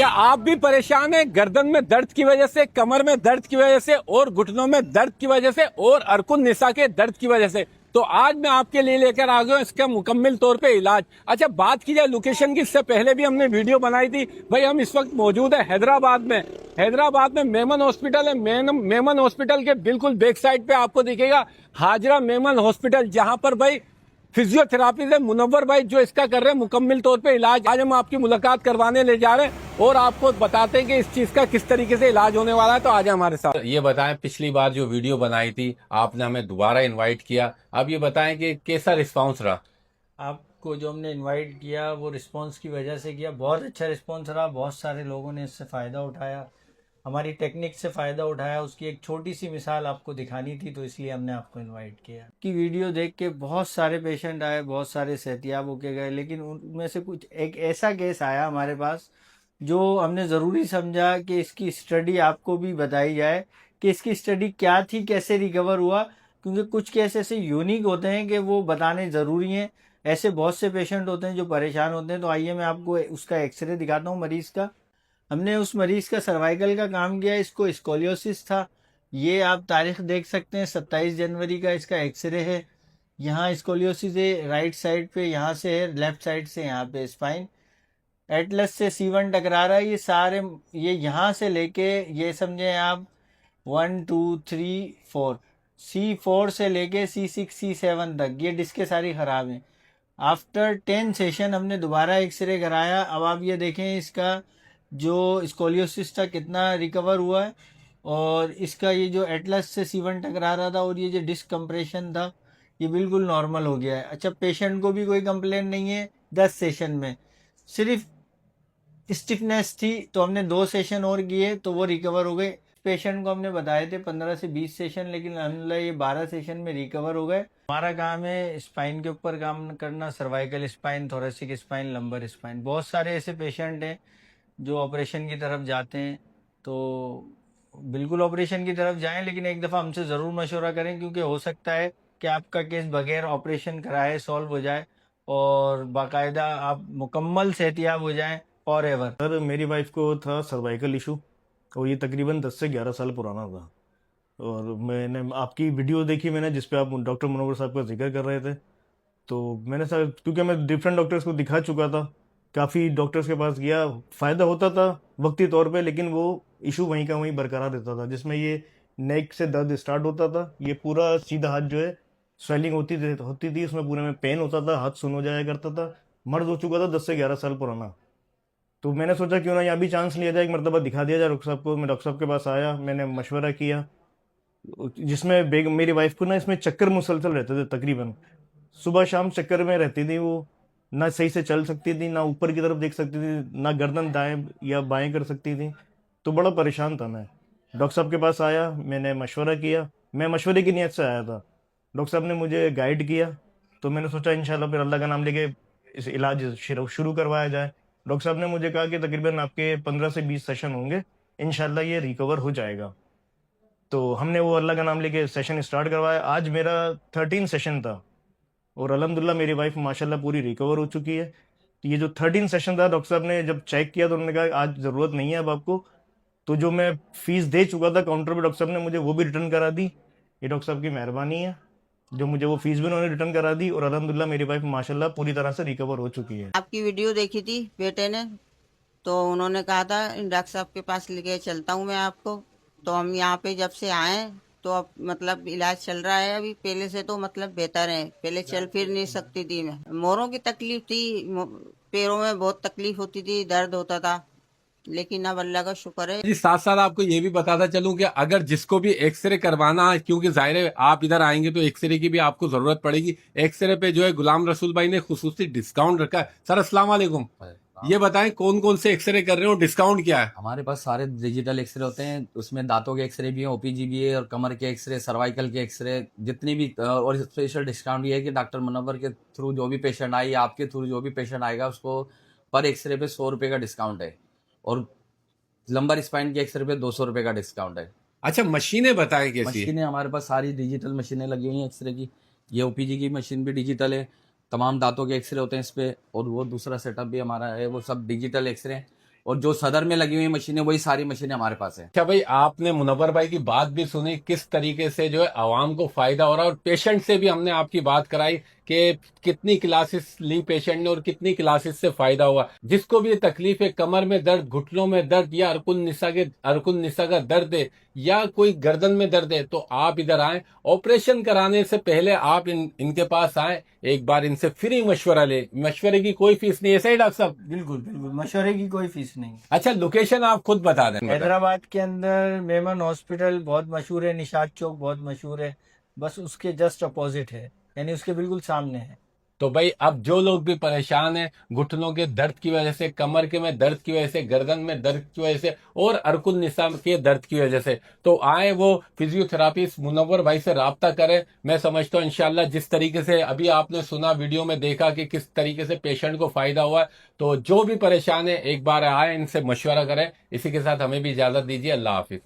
क्या आप भी परेशान हैं गर्दन में दर्द की वजह से, कमर में दर्द की वजह से और घुटनों में दर्द की वजह से और अरकुन निसा के दर्द की वजह से? तो आज मैं आपके लिए लेकर आ गया हूं इसका मुकम्मल तौर पे इलाज। अच्छा, बात की जाए लोकेशन की, इससे पहले भी हमने वीडियो बनाई थी। भाई हम इस वक्त मौजूद है हैदराबाद में। हैदराबाद में मेमन हॉस्पिटल है। मेमन हॉस्पिटल के बिल्कुल बैक साइड पे आपको दिखेगा हाजरा मेमन हॉस्पिटल, जहां पर भाई फिजियोथेरापी से मुनव्वर भाई जो इसका कर रहे हैं मुकम्मल तौर पे इलाज। आज हम आपकी मुलाकात करवाने ले जा रहे हैं और आपको बताते हैं कि इस चीज का किस तरीके से इलाज होने वाला है। तो आज हमारे साथ ये बताएं, पिछली बार जो वीडियो बनाई थी आपने हमें दोबारा इनवाइट किया, अब ये बताएं कि कैसा रिस्पांस रहा? आपको जो हमने इनवाइट किया वो रिस्पांस की वजह से किया। बहुत अच्छा रिस्पांस रहा, बहुत सारे लोगों ने इससे फ़ायदा उठाया, हमारी टेक्निक से फ़ायदा उठाया। उसकी एक छोटी सी मिसाल आपको दिखानी थी, तो इसलिए हमने आपको इनवाइट किया। की वीडियो देख के बहुत सारे पेशेंट आए, बहुत सारे सेहतियाब होके गए, लेकिन उनमें से कुछ एक ऐसा केस आया हमारे पास जो हमने ज़रूरी समझा कि इसकी स्टडी आपको भी बताई जाए कि इसकी स्टडी क्या थी, कैसे रिकवर हुआ। क्योंकि कुछ केस ऐसे यूनिक होते हैं कि वो बताने ज़रूरी हैं। ऐसे बहुत से पेशेंट होते हैं जो परेशान होते हैं। तो आइए मैं आपको उसका एक्सरे दिखाता हूँ मरीज का। हमने उस मरीज का सर्वाइकल का काम किया, इसको स्कोलियोसिस था। ये आप तारीख देख सकते हैं, 27 जनवरी का इसका एक्सरे है। यहाँ स्कोलियोसिस है राइट साइड पे, यहाँ से है लेफ्ट साइड से, यहाँ पे स्पाइन एटलस से C1 टकरा रहा है। ये सारे ये यहाँ से लेके ये समझे आप 1 2 3 4 C4 से लेके C6 C7 तक ये डिस्कें सारी खराब हैं। आफ्टर 10 सेशन हमने दोबारा एक्सरे कराया। अब आप ये देखें इसका जो स्कोलियोसिस था कितना रिकवर हुआ है, और इसका ये जो एटलस से C1 टकरा रहा था और ये जो डिस्क कंप्रेशन था ये बिल्कुल नॉर्मल हो गया है। अच्छा, पेशेंट को भी कोई कंप्लेन नहीं है। 10 सेशन में सिर्फ स्टिफनेस थी, तो हमने 2 सेशन और किए तो वो रिकवर हो गए। पेशेंट को हमने बताए थे 15 से 20 सेशन, लेकिन अल्हम्दुलिल्लाह ये 12 सेशन में रिकवर हो गए। हमारा काम है स्पाइन के ऊपर काम करना, cervical spine, thoracic spine, lumbar spine. बहुत सारे ऐसे पेशेंट हैं जो ऑपरेशन की तरफ जाते हैं, तो बिल्कुल ऑपरेशन की तरफ जाएं, लेकिन एक दफ़ा हमसे ज़रूर मशवरा करें, क्योंकि हो सकता है कि आपका केस बगैर ऑपरेशन कराए सॉल्व हो जाए और बाकायदा आप मुकम्मल सेहतियाब हो जाएं फॉर एवर। सर मेरी वाइफ को था सर्वाइकल इशू और ये तकरीबन 10 से 11 साल पुराना था। और मैंने आपकी वीडियो देखी मैंने, जिस पे आप डॉक्टर मुनव्वर साहब का जिक्र कर रहे थे। तो मैंने सर, क्योंकि मैं डिफरेंट डॉक्टर्स को दिखा चुका था, काफ़ी डॉक्टर्स के पास गया, फ़ायदा होता था वक्ती तौर पे, लेकिन वो इशू वहीं का वहीं बरकरार रहता था। जिसमें ये नेक से दर्द स्टार्ट होता था, ये पूरा सीधा हाथ जो है स्वेलिंग होती थी, उसमें पूरे में पेन होता था, हाथ सुन हो जाया करता था। मर्द हो चुका था 10 से 11 साल पुराना। तो मैंने सोचा क्यों ना यहाँ भी चांस लिया जाए, एक मरतबा दिखा दिया जाए डॉक्टर साहब को। मैं डॉक्टर साहब के पास आया, मैंने मशवरा किया, जिसमें मेरी वाइफ को ना इसमें चक्कर मुसलसल रहते थे। तकरीबन सुबह शाम चक्कर में रहती थी वो, ना सही से चल सकती थी, ना ऊपर की तरफ देख सकती थी, ना गर्दन दाएं या बाएं कर सकती थी। तो बड़ा परेशान था मैं। डॉक्टर साहब के पास आया, मैंने मशवरा किया, मैं मशवरे की नीयत से आया था। डॉक्टर साहब ने मुझे गाइड किया, तो मैंने सोचा इंशाल्लाह फिर अल्लाह का नाम लेके इस इलाज शुरू करवाया जाए। डॉक्टर साहब ने मुझे कहा कि तकरीबन आपके 15 से 20 सेशन होंगे, इंशाल्लाह ये रिकवर हो जाएगा। तो हमने वो अल्लाह का नाम लेके सेशन स्टार्ट करवाया। आज मेरा 13 सेशन था और अल्हम्दुलिल्लाह मेरी वाइफ माशाल्लाह पूरी रिकवर हो चुकी है। तो ये जो 13 सेशन था, डॉक्टर साहब ने जब चेक किया तो उन्होंने कहा आज ज़रूरत नहीं है अब आपको। तो जो मैं फ़ीस दे चुका था काउंटर पे, डॉक्टर साहब ने मुझे वो भी रिटर्न करा दी। ये डॉक्टर साहब की मेहरबानी है, जो मुझे वो फ़ीस भी उन्होंने रिटर्न करा दी, और अल्हम्दुलिल्लाह मेरी वाइफ माशाल्लाह पूरी तरह से रिकवर हो चुकी है। आपकी वीडियो देखी थी बेटे ने, तो उन्होंने कहा था डॉक्टर साहब के पास लेके चलता हूँ मैं आपको। तो हम यहाँ पे जब से आए तो अब मतलब इलाज चल रहा है अभी। पहले से तो मतलब बेहतर है, पहले चल फिर नहीं सकती थी मैं, मोरों की तकलीफ थी, पैरों में बहुत तकलीफ होती थी, दर्द होता था, लेकिन अब अल्लाह का शुक्र है। जी, साथ साथ आपको ये भी बताता चलूं कि अगर जिसको भी एक्सरे करवाना है, क्योंकि जाहिर है आप इधर आएंगे तो एक्सरे की भी आपको जरूरत पड़ेगी। एक्सरे पे जो है गुलाम रसूल भाई ने खुसूसी डिस्काउंट रखा है। सर अस्सलाम वालेकुम, ये बताएं कौन कौन से एक्सरे कर रहे हो, डिस्काउंट क्या है? हमारे पास सारे डिजिटल एक्सरे होते हैं, उसमें दांतों के एक्सरे भी हैं, ओपीजी भी है, और कमर के एक्सरे, सर्वाइकल के एक्सरे, जितनी भी। और स्पेशल डिस्काउंट ये है कि डॉक्टर मुनव्वर के थ्रू जो भी पेशेंट आए या आपके थ्रू जो भी पेशेंट आएगा उसको पर एक्सरे पे 100 रुपये का डिस्काउंट है, और लंबर स्पाइन के एक्सरे पे 200 रुपये का डिस्काउंट है। अच्छा, मशीनें बताएं कैसी है? मशीनें हमारे पास सारी डिजिटल मशीनें लगी हुई हैं एक्सरे की। ये ओपीजी की मशीन भी डिजिटल है, तमाम दांतों के एक्सरे होते हैं इस पे, और वो दूसरा सेटअप भी हमारा है, वो सब डिजिटल एक्सरे हैं। और जो सदर में लगी हुई मशीनें वही सारी मशीनें हमारे पास है। अच्छा भाई, आपने मुनव्वर भाई की बात भी सुनी, किस तरीके से जो है आवाम को फायदा हो रहा है, और पेशेंट से भी हमने आपकी बात कराई कि कितनी क्लासेस ली पेशेंट ने और कितनी क्लासेस से फायदा हुआ। जिसको भी ये तकलीफ है, कमर में दर्द, घुटनों में दर्द, या अरकुन निसा का दर्द है, या कोई गर्दन में दर्द है, तो आप इधर आए। ऑपरेशन कराने से पहले आप इनके पास आए, एक बार इनसे फ्री मशवरा ले। मशवरे की कोई फीस नहीं है, सही डॉक्टर साहब? बिल्कुल बिल्कुल, मशवरे की कोई फीस नहीं। अच्छा, लोकेशन आप खुद बता दें। हैदराबाद के अंदर मेमन हॉस्पिटल बहुत मशहूर है, निशाद चौक बहुत मशहूर है, बस उसके जस्ट अपोजिट है, यानी उसके बिल्कुल सामने है। तो भाई, अब जो लोग भी परेशान हैं घुटनों के दर्द की वजह से, कमर के में दर्द की वजह से, गर्दन में दर्द की वजह से, और अरकुन निसा के दर्द की वजह से, तो आए वो फिजियोथेरापिस्ट मुनव्वर भाई से राब्ता करें। मैं समझता हूँ इंशाल्लाह जिस तरीके से अभी आपने सुना, वीडियो में देखा कि किस तरीके से पेशेंट को फायदा हुआ है, तो जो भी परेशान है एक बार आए, इनसे मशवरा करें। इसी के साथ हमें भी इजाजत दीजिए। अल्लाह हाफिज।